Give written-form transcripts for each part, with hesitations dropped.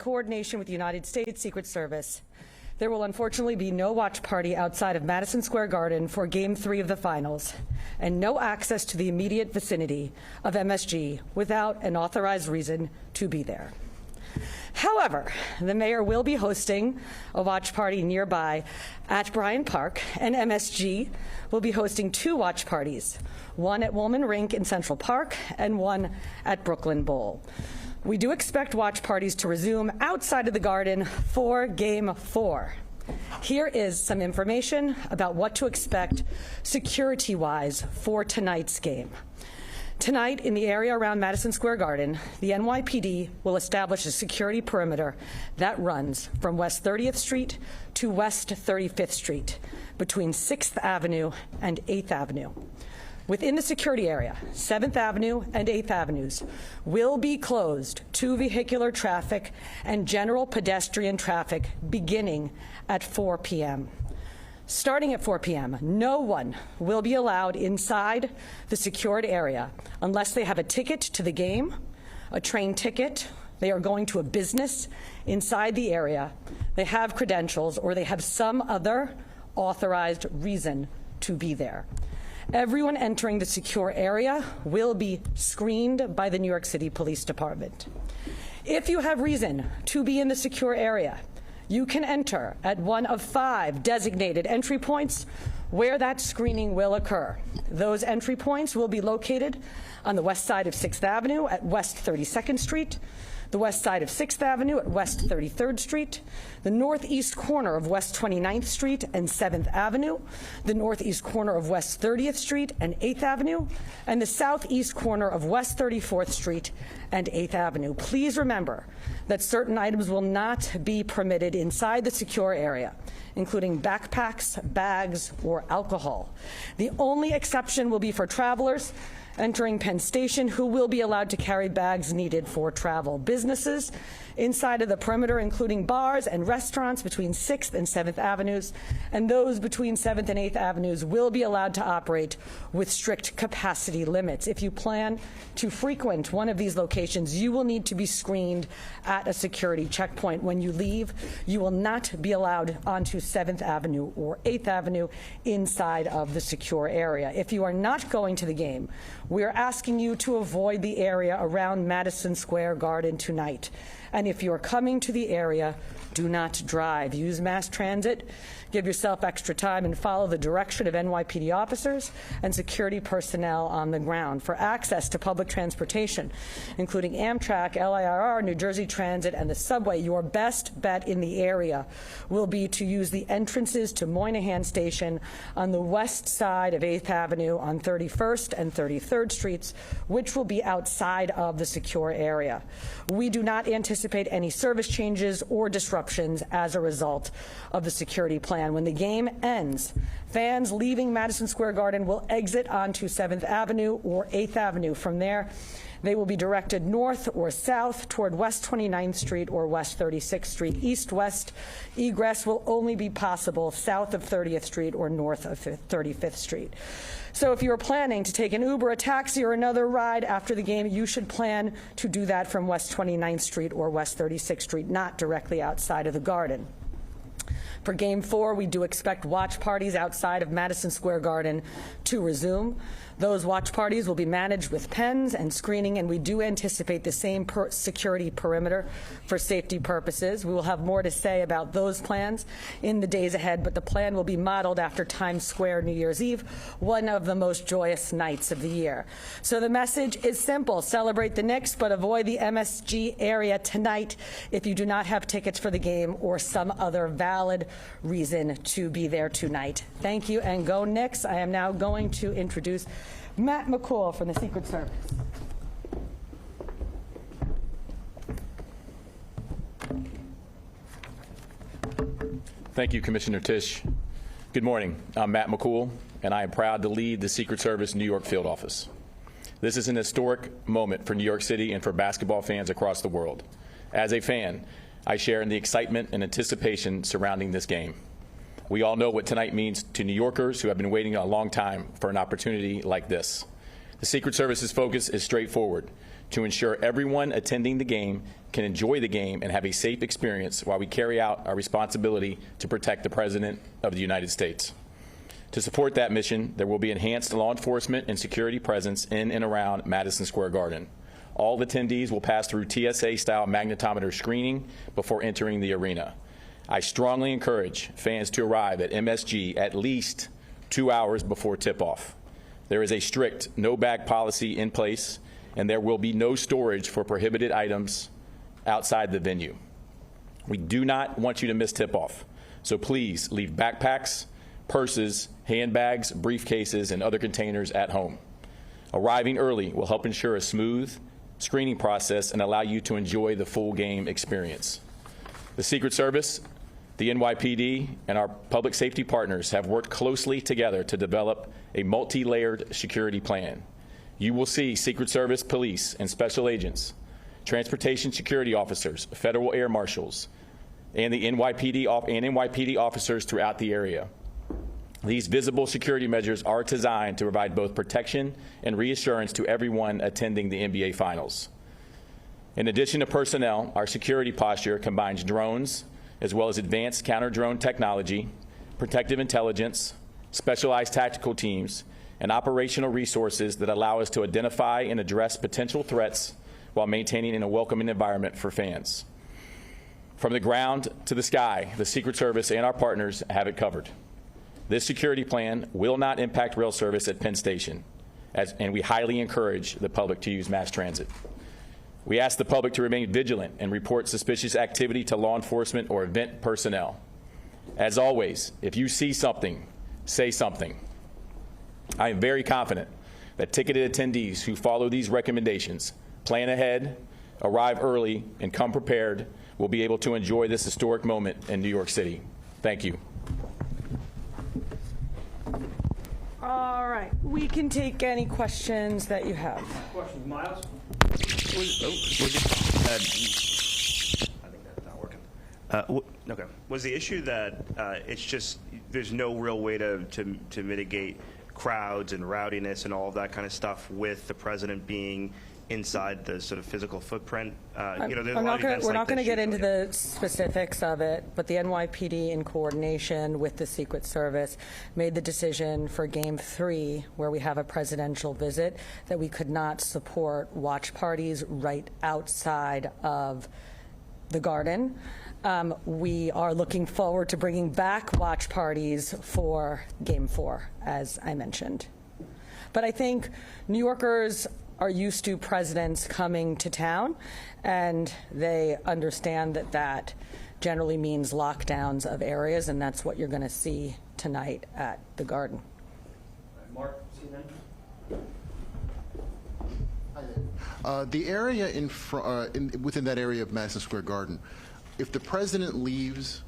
coordination with the United States Secret Service, there will unfortunately be no watch party outside of Madison Square Garden for Game 3 of the finals, and no access to the immediate vicinity of MSG without an authorized reason to be there. However, the mayor will be hosting a watch party nearby at Bryant Park, and MSG will be hosting 2 watch parties, one at Woolman Rink in Central Park and one at Brooklyn Bowl. We do expect watch parties to resume outside of the Garden for Game 4. Here is some information about what to expect security-wise for tonight's game. Tonight, in the area around Madison Square Garden, the NYPD will establish a security perimeter that runs from West 30th Street to West 35th Street, between 6th Avenue and 8th Avenue. Within the security area, 7th Avenue and 8th Avenues will be closed to vehicular traffic and general pedestrian traffic beginning at 4 p.m. Starting at 4 p.m., no one will be allowed inside the secured area unless they have a ticket to the game, a train ticket, they are going to a business inside the area, they have credentials, or they have some other authorized reason to be there. Everyone entering the secure area will be screened by the New York City Police Department. If you have reason to be in the secure area, you can enter at one of 5 designated entry points where that screening will occur. Those entry points will be located on the west side of 6th Avenue at West 32nd Street, the west side of 6th Avenue at West 33rd Street, the northeast corner of West 29th Street and 7th Avenue, the northeast corner of West 30th Street and 8th Avenue, and the southeast corner of West 34th Street and 8th Avenue. Please remember that certain items will not be permitted inside the secure area, including backpacks, bags, or alcohol. The only exception will be for travelers entering Penn Station, who will be allowed to carry bags needed for travel. Businesses inside of the perimeter, including bars and restaurants between 6th and 7th Avenues, and those between 7th and 8th Avenues will be allowed to operate with strict capacity limits. If you plan to frequent one of these locations, you will need to be screened at a security checkpoint. When you leave, you will not be allowed onto 7th Avenue or 8th Avenue inside of the secure area. If you are not going to the game, we are asking you to avoid the area around Madison Square Garden tonight. And if you are coming to the area, do not drive. Use mass transit. Give yourself extra time and follow the direction of NYPD officers and security personnel on the ground. For access to public transportation, including Amtrak, LIRR, New Jersey Transit, and the subway, your best bet in the area will be to use the entrances to Moynihan Station on the west side of 8th Avenue on 31st and 33rd Streets, which will be outside of the secure area. We do not anticipate any service changes or disruptions as a result of the security plan. When the game ends, fans leaving Madison Square Garden will exit onto 7th Avenue or 8th Avenue. From there, they will be directed north or south toward West 29th Street or West 36th Street. East-west egress will only be possible south of 30th Street or north of 35th Street. So if you are planning to take an Uber, a taxi, or another ride after the game, you should plan to do that from West 29th Street or West 36th Street, not directly outside of the Garden. For Game 4, we do expect watch parties outside of Madison Square Garden to resume. Those watch parties will be managed with pens and screening, and we do anticipate the same security perimeter for safety purposes. We will have more to say about those plans in the days ahead, but the plan will be modeled after Times Square New Year's Eve, one of the most joyous nights of the year. So the message is simple. Celebrate the Knicks, but avoid the MSG area tonight if you do not have tickets for the game or some other valid reason to be there tonight. Thank you, and go Knicks. I am now going to introduce Matt McCool from the Secret Service. Thank you, Commissioner Tisch. Good morning. I'm Matt McCool, and I am proud to lead the Secret Service New York Field Office. This is an historic moment for New York City and for basketball fans across the world. As a fan, I share in the excitement and anticipation surrounding this game. We all know what tonight means to New Yorkers who have been waiting a long time for an opportunity like this. The Secret Service's focus is straightforward: to ensure everyone attending the game can enjoy the game and have a safe experience while we carry out our responsibility to protect the President of the United States. To support that mission, there will be enhanced law enforcement and security presence in and around Madison Square Garden. All attendees will pass through TSA-style magnetometer screening before entering the arena. I strongly encourage fans to arrive at MSG at least 2 hours before tip-off. There is a strict no-bag policy in place, and there will be no storage for prohibited items outside the venue. We do not want you to miss tip-off, so please leave backpacks, purses, handbags, briefcases, and other containers at home. Arriving early will help ensure a smooth screening process and allow you to enjoy the full game experience. The Secret Service, the NYPD, and our public safety partners have worked closely together to develop a multi-layered security plan. You will see Secret Service police and special agents, transportation security officers, federal air marshals, and the NYPD officers throughout the area. These visible security measures are designed to provide both protection and reassurance to everyone attending the NBA Finals. In addition to personnel, our security posture combines drones as well as advanced counter-drone technology, protective intelligence, specialized tactical teams, and operational resources that allow us to identify and address potential threats while maintaining a welcoming environment for fans. From the ground to the sky, the Secret Service and our partners have it covered. This security plan will not impact rail service at Penn Station, and we highly encourage the public to use mass transit. We ask the public to remain vigilant and report suspicious activity to law enforcement or event personnel. As always, if you see something, say something. I am very confident that ticketed attendees who follow these recommendations, plan ahead, arrive early, and come prepared will be able to enjoy this historic moment in New York City. Thank you. All right, we can take any questions that you have. Questions, Miles? I think that's not working. Okay. Was the issue that it's just there's no real way to mitigate crowds and rowdiness and all of that kind of stuff with the president being inside the sort of physical footprint? We're not going to get into the specifics of it, but the NYPD, in coordination with the Secret Service, made the decision for Game 3, where we have a presidential visit, that we could not support watch parties right outside of the Garden. We are looking forward to bringing back watch parties for Game 4, as I mentioned. But I think New Yorkers are used to presidents coming to town, and they understand that that generally means lockdowns of areas, and that's what you're going to see tonight at the Garden. Mark, CNN? The area within that area of Madison Square Garden, if the president leaves,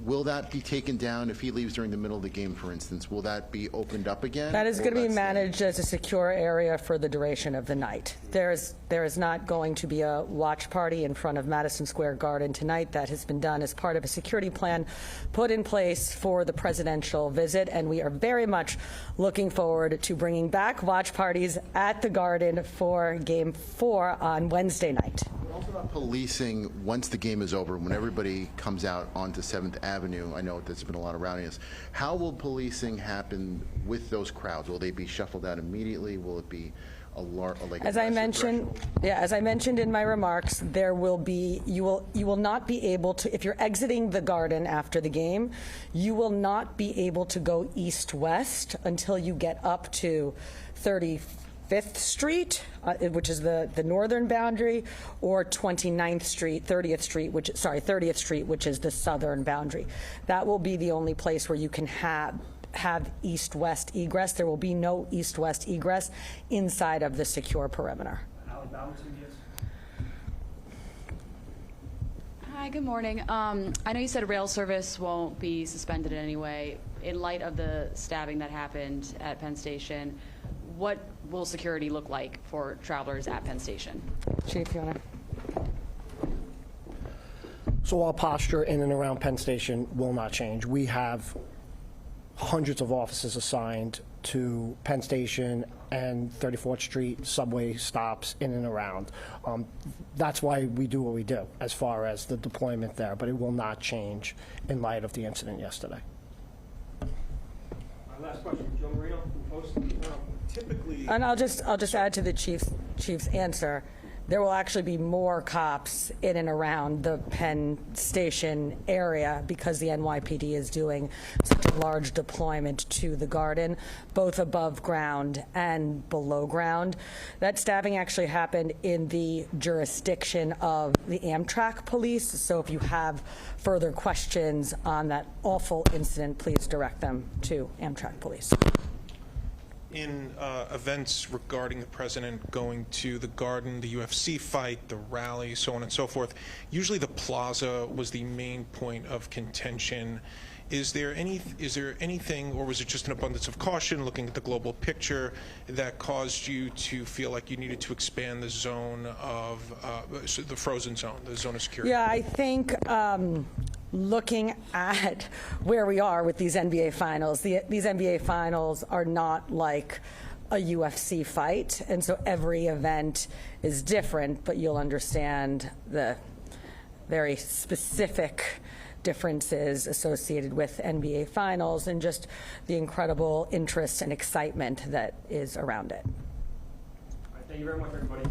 will that be taken down? If he leaves during the middle of the game, for instance, will that be opened up again? That is going to be managed as a secure area for the duration of the night. There is not going to be a watch party in front of Madison Square Garden tonight. That has been done as part of a security plan put in place for the presidential visit, and we are very much looking forward to bringing back watch parties at the Garden for Game 4 on Wednesday night. What about policing once the game is over, when everybody comes out onto 7th Avenue? I know there's been a lot of rowdiness. How will policing happen with those crowds? Will they be shuffled out immediately? Will it be as I mentioned in my remarks, there will be you will not be able to, if you're exiting the Garden after the game, you will not be able to go east-west until you get up to 35th Street, which is the northern boundary, or 29th Street, 30th Street, which is the southern boundary. That will be the only place where you can have east-west egress. There will be no east-west egress inside of the secure perimeter. Hi, good morning. I know you said rail service won't be suspended in any way. In light of the stabbing that happened at Penn Station, what will security look like for travelers at Penn Station? Chief, you want to? So our posture in and around Penn Station will not change. We have hundreds of officers assigned to Penn Station and 34th Street subway stops in and around. That's why we do what we do as far as the deployment there, but it will not change in light of the incident yesterday. Last question, Joe Marino from Post. Typically, And I'll just add to the chief's answer. There will actually be more cops in and around the Penn Station area because the NYPD is doing such a large deployment to the Garden, both above ground and below ground. That stabbing actually happened in the jurisdiction of the Amtrak police. So if you have further questions on that awful incident, please direct them to Amtrak police. in events regarding the president going to the Garden, the UFC fight, the rally, so on and so forth, usually the plaza was the main point of contention. Is there anything, or was it just an abundance of caution, looking at the global picture, that caused you to feel like you needed to expand the zone of the frozen zone, the zone of security? Yeah, I think looking at where we are with these NBA finals, these NBA finals are not like a UFC fight, and so every event is different, but you'll understand the very specific differences associated with NBA finals and just the incredible interest and excitement that is around it. All right, thank you very much, everybody.